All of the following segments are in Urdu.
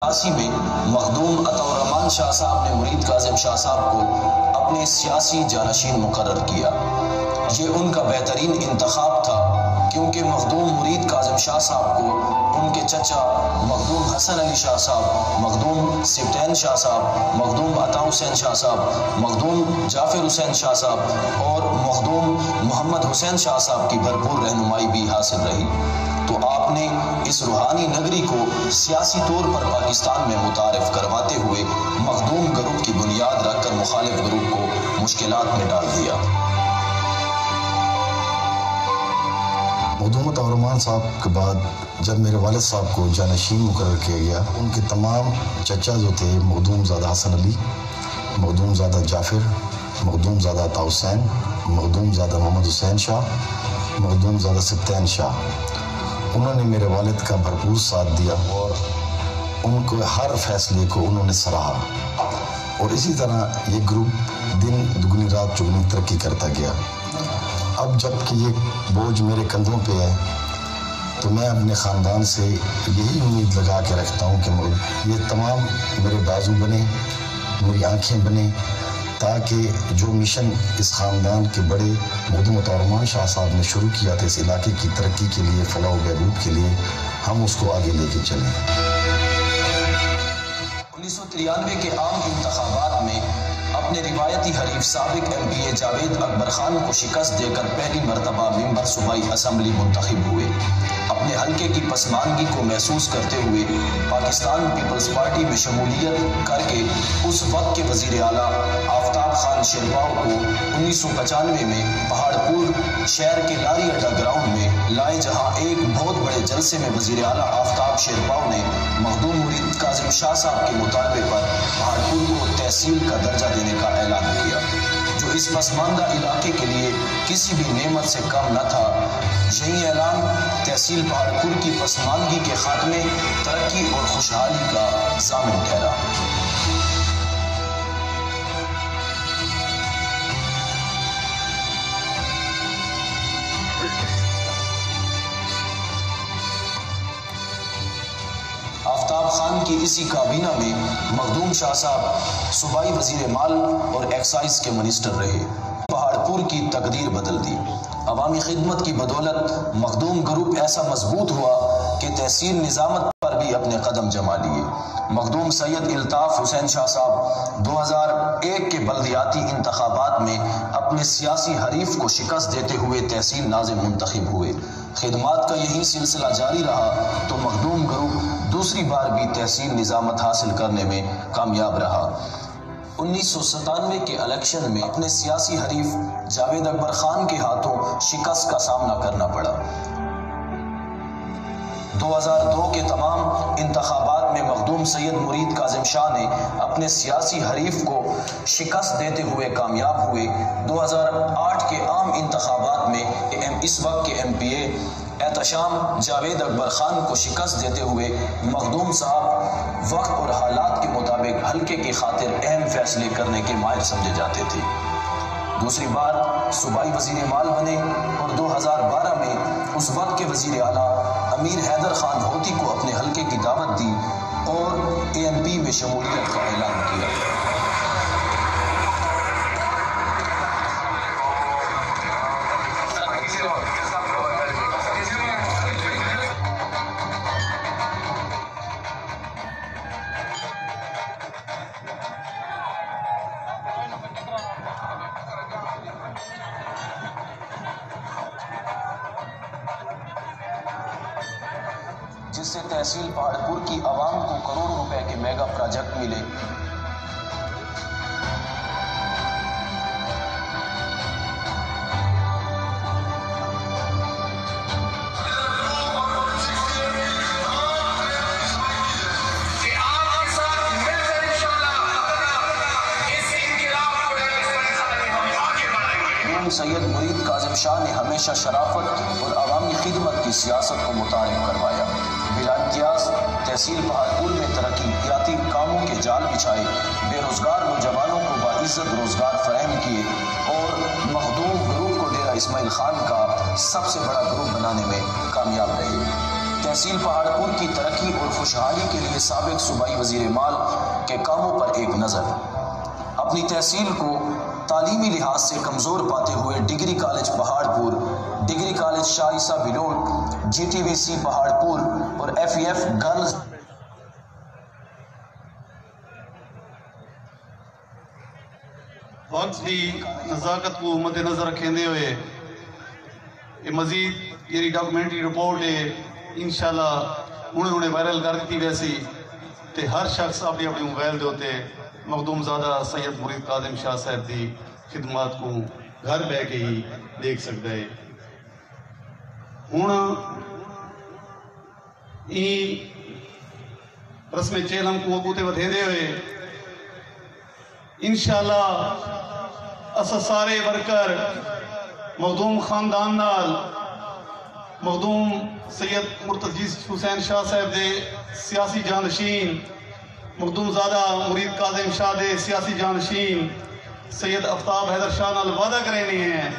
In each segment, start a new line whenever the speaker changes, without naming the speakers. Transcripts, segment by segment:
1988 میں مخدوم عطاءالرحمن شاہ صاحب نے مرید کاظم شاہ صاحب کو اپنے سیاسی جانشین مقرر کیا۔ یہ ان کا بہترین انتخاب تھا کیونکہ مخدوم مرید کاظم شاہ صاحب کو ان کے چچا مخدوم حسن علی شاہ صاحب، مخدوم سبطین شاہ صاحب، مخدوم عطا حسین شاہ صاحب، مخدوم جعفر حسین شاہ صاحب اور مخدوم محمد حسین شاہ صاحب کی بھرپور رہنمائی بھی حاصل رہی، تو آپ نے اس روحانی نگری کو سیاسی طور پر پاکستان میں متعارف کرواتے ہوئے مخدوم گروپ کی بنیاد رکھ کر مخالف گروپ کو مشکلات میں ڈال دیا۔
مخدوم عطاءالرحمن صاحب کے بعد جب میرے والد صاحب کو جانشین مقرر کیا گیا، ان کے تمام چچا جو تھے مخدوم زادہ حسن علی، مخدوم زادہ جعفر، مخدوم زادہ عطا حسین، مخدوم زادہ محمد حسین شاہ، مخدوم زادہ سبطین شاہ، انہوں نے میرے والد کا بھرپور ساتھ دیا اور ان کو ہر فیصلے کو انہوں نے سراہا، اور اسی طرح یہ گروپ دن دگنی رات چگنی ترقی کرتا گیا۔ اب جب کہ یہ بوجھ میرے کندھوں پہ ہے تو میں اپنے خاندان سے یہی امید لگا کے رکھتا ہوں کہ یہ تمام میرے بازو بنے، میری آنکھیں بنے، تاکہ جو مشن اس خاندان کے بڑے مخدوم عطاءالرحمن شاہ صاحب نے شروع کیا تھا اس علاقے کی ترقی کے لیے، فلاح و بہبود کے لیے، ہم اس کو آگے لے کے چلیں۔
1993 کے عام انتخابات میں اپنے روایتی حریف سابق ایم پی اے جاوید اکبر خان کو شکست دے کر پہلی مرتبہ ممبر صوبائی اسمبلی منتخب ہوئے۔ اپنے حلقے کی پسماندگی کو محسوس کرتے ہوئے پاکستان پیپلز پارٹی میں شمولیت کر کے اس وقت کے وزیر اعلیٰ آفتاب خان شیرپاؤ کو 1995 میں پہاڑ پور شہر کے لاری اڈا گراؤنڈ میں لائے، جہاں ایک بہت بڑے جلسے میں وزیر اعلیٰ آفتاب شیرپاؤ نے مخدوم مرید کاظم شاہ صاحب کے مطالبے پر پہاڑ پور کو تحصیل کا درجہ دینے کا اعلان کیا، جو اس پسماندہ علاقے کے لیے کسی بھی نعمت سے کم نہ تھا۔ یہی اعلان تحصیل پہاڑ پور کی پسماندگی کے خاتمے، ترقی اور خوشحالی کا ضامن ٹھہرا۔ آفتاب خان کی اسی کابینہ میں مخدوم شاہ صاحب صوبائی وزیر مال اور ایکسائز کے منسٹر رہے۔ پہاڑ پور کی تقدیر بدل دی۔ عوامی خدمت کی بدولت مخدوم گروپ ایسا مضبوط ہوا کہ تحصیل نظامت پر بھی اپنے قدم جما لیے۔ مخدوم سید الطاف حسین شاہ صاحب 2001 کے بلدیاتی انتخابات میں اپنے سیاسی حریف کو شکست دیتے ہوئے تحصیل ناظم منتخب ہوئے۔ خدمات کا یہی سلسلہ جاری رہا تو مخدوم گروپ دوسری بار بھی تحصیل نظامت حاصل کرنے میں کامیاب رہا۔ 1997 کے الیکشن میں اپنے سیاسی حریف جاوید اکبر خان کے ہاتھوں شکست کا سامنا کرنا پڑا۔ 2002 کے تمام انتخابات میں مخدوم سید مرید کاظم شاہ نے اپنے سیاسی حریف کو شکست دیتے ہوئے کامیاب ہوئے۔ 2008 کے عام انتخابات میں اس وقت کے ایم پی اے احتشام جاوید اکبر خان کو شکست دیتے ہوئے مخدوم صاحب وقت اور حالات کے مطابق حلقے کی خاطر اہم فیصلے کرنے کے ماہر سمجھے جاتے تھے۔ دوسری بار صوبائی وزیر مال بنے اور 2012 میں اس وقت کے وزیر اعلیٰ امیر حیدر خان ہوتی کو اپنے حلقے کی دعوت دی اور اے این پی میں شمولیت کا اعلان کیا۔ جس سے تحصیل پہاڑ پور کی عوام کو کروڑ روپے کے میگا پروجیکٹ ملے۔ سید مرید کاظم شاہ نے ہمیشہ شرافت اور عوامی خدمت کی سیاست کو متعارف کروایا۔ بلا امتیاز تحصیل پہاڑ پور میں ترقیاتی کاموں کے جال بچھائے، بے روزگار نوجوانوں کو باعزت روزگار فراہم کیے اور مخدوم گروپ کو ڈیرہ اسماعیل خان کا سب سے بڑا گروپ بنانے میں کامیاب رہے۔ تحصیل پہاڑپور کی ترقی اور خوشحالی کے لیے سابق صوبائی وزیر مال کے کاموں پر ایک نظر۔ اپنی تحصیل کو تعلیمی لحاظ سے کمزور پاتے ہوئے ڈگری کالج پہاڑپور، ڈگری کالج شاہ عیسیٰ بلوٹ، جی ٹی وی سی پہاڑپور اور ایف ای ایف گرلز
وقت کی نزاکت کو مد نظر رکھتے ہوئے یہ مزید یہ ڈاکومنٹری رپورٹ ہے انشاءاللہ انہیں وائرل کر دیتی ویسی تے ہر شخص اپنی اپنی موبائل دے ہوتے مخدوم زادہ سید مرید کاظم شاہ صاحب دی خدمات کو گھر بہ کے ہی دیکھ سکتا ہے۔ ہوں رسم چیلم کو اگوتے ودھے دے ہوئے انشاءاللہ اسا سارے ورکر مخدوم خاندان نال مخدوم سید مرتضی حسین شاہ صاحب دے سیاسی جانشین، مخدوم زادہ مرید کاظم شاہ دے سیاسی جانشین سید آفتاب حیدر شاہ نال وعدہ کرنے ہیں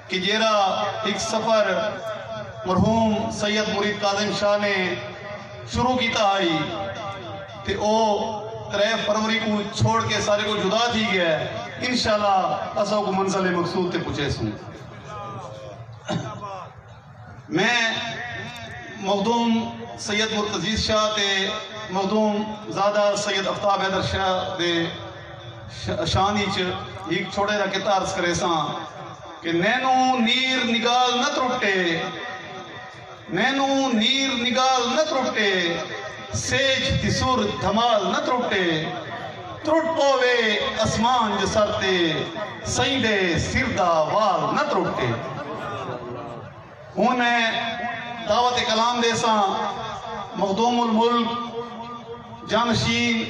کہ جیرا ایک سفر مرحوم سید مرید کاظم شاہ نے شروع کیتا آئی تے او 3 فروری کو چھوڑ کے سارے کو جدا تھی گیا ہے انشاءاللہ اسا کو منزل مقصود تے پوچھے سوں۔ میں مخدوم سید مرتضی شاہ تے مخدوم زادہ سید آفتاب حیدر شاہ دے شانی ایک چھوڑے را کتا عرض کرے ساں کہ نینو نیر نگال نہ ترٹے، نینو نیر نگال نہ ترٹے، سیج تسور دھمال نہ ترٹے، ترٹ پوے اسمان جسرتے، سیندے سردہ وال نہ ترٹے۔ ہوں میں دعوت کلام دے ساں مخدوم الملک جانشین